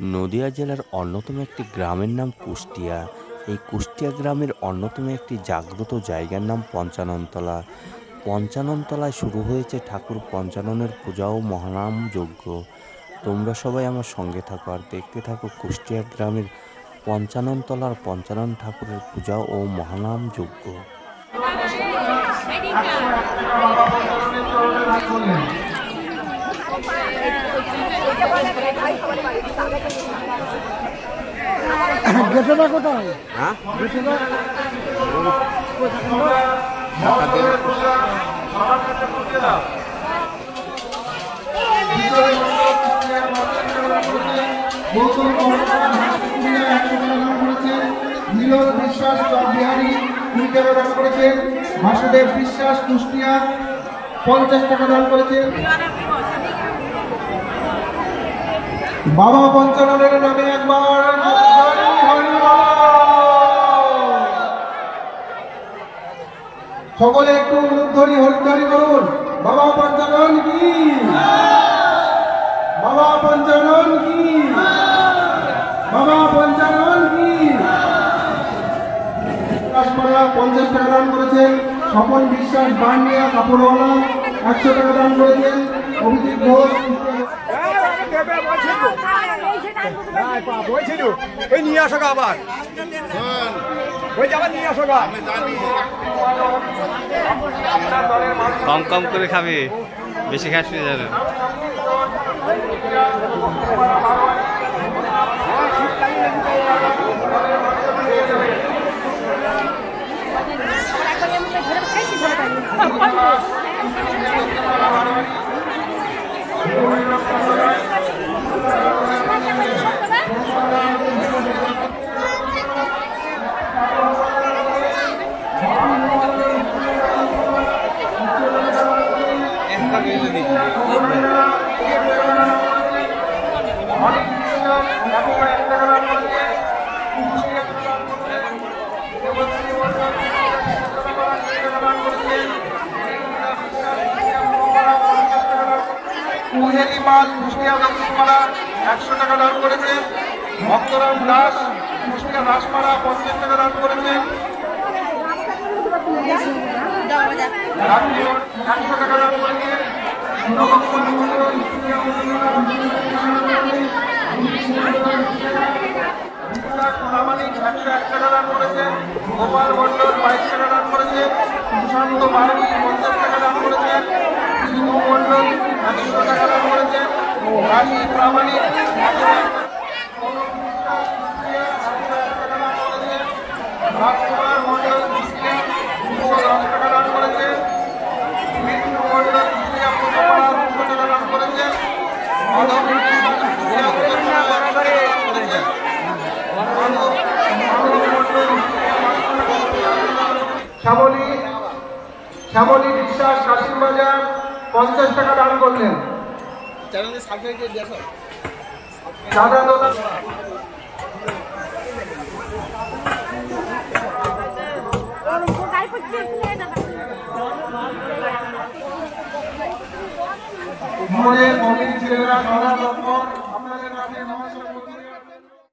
নদিয়া জেলার অন্যতম একটি গ্রামের নাম কুষ্টিয়া। এই কুষ্টিয়া গ্রামের অন্যতম একটি জাগ্রত জায়গার নাম পঞ্চাননতলা। পঞ্চাননতলায় শুরু হয়েছে ঠাকুর পঞ্চাননের পূজা ও মহানাম যজ্ঞ। তোমরা সবাই আমার সঙ্গে থাকো আর দেখতে থাকো কুষ্টিয়া গ্রামের পঞ্চাননতলার পঞ্চানন ঠাকুরের পূজা ও মহানাম যজ্ঞ। গেটটা কোথায়? হ্যাঁ বিশ্বাস বিহারী দান করেছেন। বাসুদেব বিশ্বাস কুষ্টিয়া 50 টাকা দান করেছেন। বাবা পঞ্চাননের নামে একবার সকলে একটু উদ্ধরি হরিধ্বনি করুন। বাবা পঞ্চানন কি, বাবা পঞ্চানন কি, বাবা পঞ্চানন কি। 50 টাকা দান করেছেন। স্বপন বিশ্বাস বান্ডিয়া কাপড়ওয়ালা 100 টাকা দান করেছেন। অভিজিৎ ঘোষ নিয়ে আসো আবার নিয়ে আসো। কম কম করে খাবে, বেশি খাস হয়ে যাবে। কুষ্টিয়া 100 টাকা দান করেছেন। ভক্তরাম দাস কুষ্টিয়া দাসপাড়া 50 টাকা দান করেছেন। 100 টাকা দান করেছেন। প্রামাণিক 101 টাকা দান করেছেন। গোপাল মন্ডল 22 টাকা দান করেছেন। সুশান্ত বারবি 50 টাকা দান করেছেন। শিবু মন্ডল 100 টাকা দান করেছেন। রাশি প্রামাণিক রাজকুমার মন্ডল 210 টাকা দান করেছেন। বিষ্ণু মন্ডল 200 টাকা দান করেছেন। শ্যামলী বিশ্বাস কাশিম বাজার 50 টাকা দান করলেন। দাদা দাদা ছেলেরা আপনাদের